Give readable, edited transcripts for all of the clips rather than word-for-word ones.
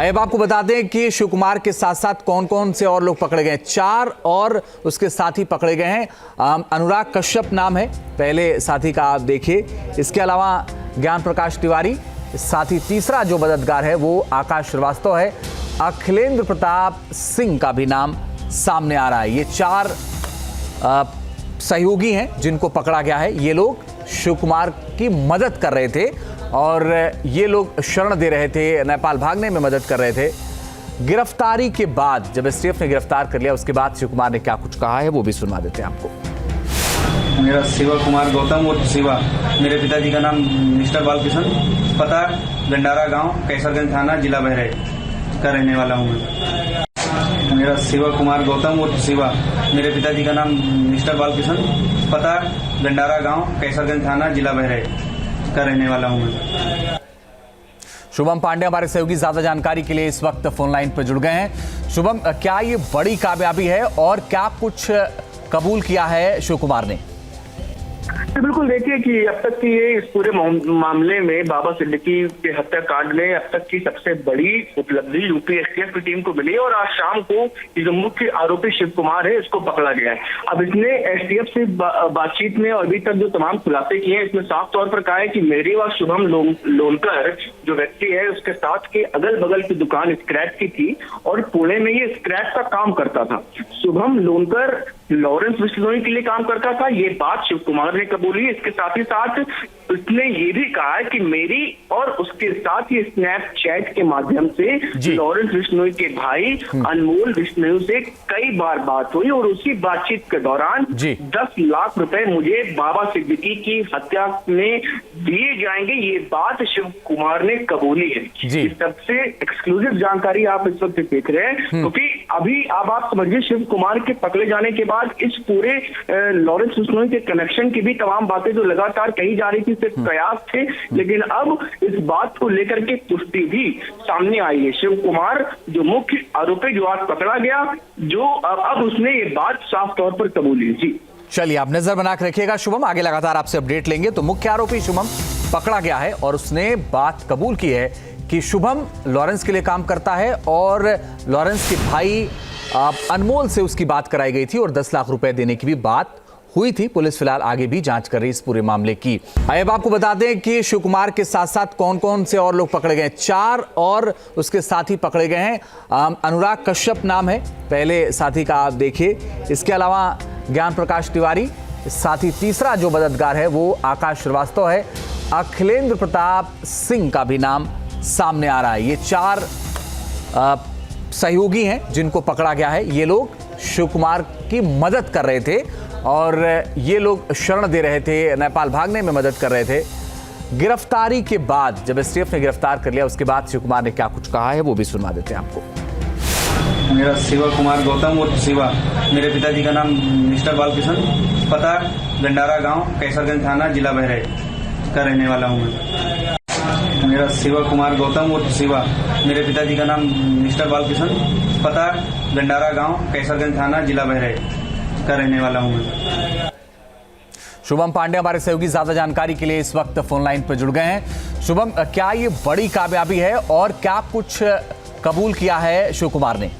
अब आपको बता दें कि शिव कुमार के साथ साथ कौन कौन से और लोग पकड़े गए हैं। 4 और उसके साथी पकड़े गए हैं। अनुराग कश्यप नाम है पहले साथी का, आप देखिए। इसके अलावा ज्ञान प्रकाश तिवारी साथी, तीसरा जो मददगार है वो आकाश श्रीवास्तव है। अखिलेंद्र प्रताप सिंह का भी नाम सामने आ रहा है। ये 4 सहयोगी हैं जिनको पकड़ा गया है। ये लोग शिव कुमार की मदद कर रहे थे और ये लोग शरण दे रहे थे, नेपाल भागने में मदद कर रहे थे। गिरफ्तारी के बाद जब एसटीएफ ने गिरफ्तार कर लिया, उसके बाद शिव कुमार ने क्या कुछ कहा है वो भी सुनवा देते हैं आपको। मेरा शिवा कुमार गौतम उर्फ शिवा, मेरे पिताजी का नाम मिस्टर बालकिशन, पता गंडारा गांव, कैसरगंज थाना, जिला बहराइच का रहने वाला हूँ मैं। मेरा शिवा कुमार गौतम उर्फ शिवा, मेरे पिताजी का नाम मिस्टर बालकिशन, पता गंडारा गांव, कैसरगंज थाना, जिला बहराइच का रहने वाला हूँ मैं। शुभम पांडे हमारे सहयोगी ज्यादा जानकारी के लिए इस वक्त फोन लाइन पर जुड़ गए हैं। शुभम, क्या ये बड़ी कामयाबी है और क्या कुछ कबूल किया है शिव कुमार ने? बिल्कुल, देखिए कि अब तक की ये इस पूरे मामले में बाबा सिद्दीकी के हत्याकांड में अब तक की सबसे बड़ी उपलब्धि यूपी एसटीएफ की टीम को मिली और आज शाम को ये जो मुख्य आरोपी शिव कुमार है इसको पकड़ा गया है। अब इसने एसटीएफ से बातचीत में और अभी तक जो तमाम खुलासे किए हैं, इसमें साफ तौर पर कहा है कि मेरी व शुभम लोनकर जो व्यक्ति है उसके साथ के अगल बगल की दुकान स्क्रैप की थी और पुणे में ये स्क्रैप का काम करता था। शुभम लोनकर लॉरेंस बिश्नोई के लिए काम करता था, ये बात शिव कुमार ने कबूली। इसके साथ ही साथ उसने ये भी कहा है कि मेरी और उसके साथ ही स्नैपचैट के माध्यम से लॉरेंस बिश्नोई के भाई अनमोल बिश्नोई से कई बार बात हुई और उसी बातचीत के दौरान 10 लाख रुपए मुझे बाबा सिद्दीकी की हत्या में दिए जाएंगे, ये बात शिव कुमार ने कबूली है। इस सबसे एक्सक्लूसिव जानकारी आप इस वक्त देख रहे हैं, क्योंकि अभी अब आप समझिए शिव कुमार के पकड़े जाने के बाद इस पूरे लॉरेंस बिश्नोई के कनेक्शन की भी तमाम बातें जो लगातार कही जा रही थी, सिर्फ प्रयास थे, लेकिन अब इस बात को लेकर के पुष्टि भी सामने आई है। शिव कुमार जो मुख्य आरोपी जो आज पकड़ा गया, जो अब उसने ये बात साफ तौर पर कबूली। जी चलिए, आप नजर बना के रखिएगा शुभम, आगे लगातार आपसे अपडेट लेंगे। तो मुख्य आरोपी शुभम पकड़ा गया है और उसने बात कबूल की है कि शुभम लॉरेंस के लिए काम करता है और लॉरेंस के भाई अनमोल से उसकी बात कराई गई थी और 10 लाख रुपए देने की भी बात हुई थी। पुलिस फिलहाल आगे भी जांच कर रही इस पूरे मामले की। अब आपको बता दें कि शिव कुमार के साथ साथ कौन कौन से और लोग पकड़े गए हैं। 4 और उसके साथी पकड़े गए हैं। अनुराग कश्यप नाम है पहले साथी का, आप देखिए। इसके अलावा ज्ञान प्रकाश तिवारी साथी, तीसरा जो मददगार है वो आकाश श्रीवास्तव है। अखिलेंद्र प्रताप सिंह का भी नाम सामने आ रहा है। ये 4 सहयोगी हैं जिनको पकड़ा गया है। ये लोग शिव कुमार की मदद कर रहे थे और ये लोग शरण दे रहे थे, नेपाल भागने में मदद कर रहे थे। गिरफ्तारी के बाद जब एसटीएफ ने गिरफ्तार कर लिया, उसके बाद शिव कुमार ने क्या कुछ कहा है वो भी सुनवा देते हैं आपको। मेरा शिवा कुमार गौतम उर्फ शिवा, मेरे पिताजी का नाम मिस्टर बालकिशन, पता गंडारा गांव, कैसरगंज थाना, जिला बहराइच का रहने वाला हूँ मैं। मेरा शिवा कुमार गौतम उर्फ शिवा, मेरे पिताजी का नाम मिस्टर बालकिशन, पता गंडारा गांव, कैसरगंज थाना, जिला बहराइच का रहने वाला हूँ मैं। शुभम पांडे हमारे सहयोगी ज्यादा जानकारी के लिए इस वक्त फोन लाइन पर जुड़ गए हैं। शुभम, क्या ये बड़ी कामयाबी है और क्या कुछ कबूल किया है शिव कुमार ने?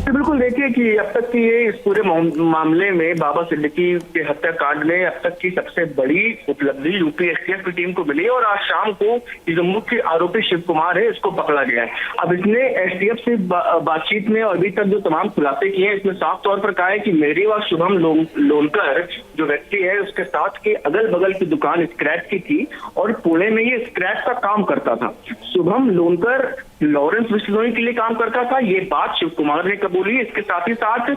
बिल्कुल, देखिए कि अब तक की ये इस पूरे मामले में बाबा सिद्दीकी के हत्याकांड में अब तक की सबसे बड़ी उपलब्धि यूपी एसटीएफ की टीम को मिली और आज शाम को ये जो मुख्य आरोपी शिव कुमार है इसको पकड़ा गया है। अब इसने एसटीएफ से बातचीत में और अभी तक जो तमाम खुलासे किए हैं, इसमें साफ तौर पर कहा है कि मेरी व शुभम लोनकर जो व्यक्ति है उसके साथ के अगल बगल की दुकान स्क्रैप की थी और पुणे में ये स्क्रैप का काम करता था। शुभम लोनकर लॉरेंस बिश्नोई के लिए काम करता था, ये बात शिव कुमार ने कबूली। इसके साथ ही साथ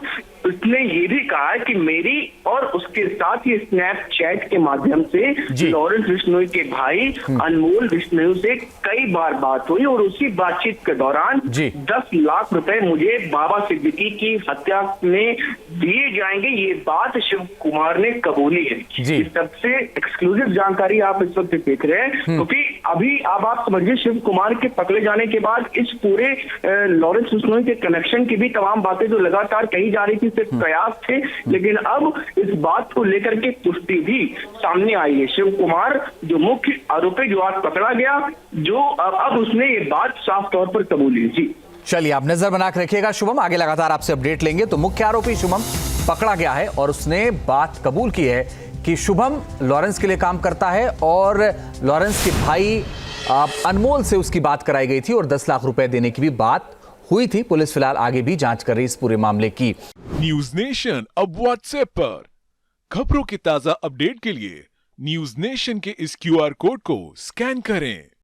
उसने ये भी कहा है कि मेरी और उसके साथ ही स्नैपचैट के माध्यम से लॉरेंस बिश्नोई के भाई अनमोल बिश्नोई से कई बार बात हुई और उसी बातचीत के दौरान 10 लाख रुपए मुझे बाबा सिद्दीकी की हत्या में दिए जाएंगे, ये बात शिव कुमार ने कबूली है। इस सबसे एक्सक्लूसिव जानकारी आप इस वक्त देख रहे हैं, क्योंकि अभी अब आप समझिए शिव कुमार के पकड़े जाने के बाद इस पूरे लॉरेंस बिश्नोई के कनेक्शन की भी तमाम बातें जो लगातार कही जा रही थी, के कयास थे, लेकिन अब इस बात को लेकर के पुष्टि भी सामने आई है। शिव कुमार जो मुख्य आरोपी जो आज पकड़ा गया, जो अब उसने ये बात साफ तौर पर कबूली। जी चलिए, आप नजर बना के रखिएगा शुभम, आगे लगातार आपसे अपडेट लेंगे। तो मुख्य आरोपी शुभम पकड़ा गया है और उसने बात कबूल की है कि शुभम लॉरेंस के लिए काम करता है और लॉरेंस के भाई अनमोल से उसकी बात कराई गई थी और 10 लाख रुपए देने की भी बात हुई थी। पुलिस फिलहाल आगे भी जांच कर रही इस पूरे मामले की। न्यूज नेशन अब व्हाट्सएप पर खबरों की ताजा अपडेट के लिए न्यूज नेशन के इस QR कोड को स्कैन करें।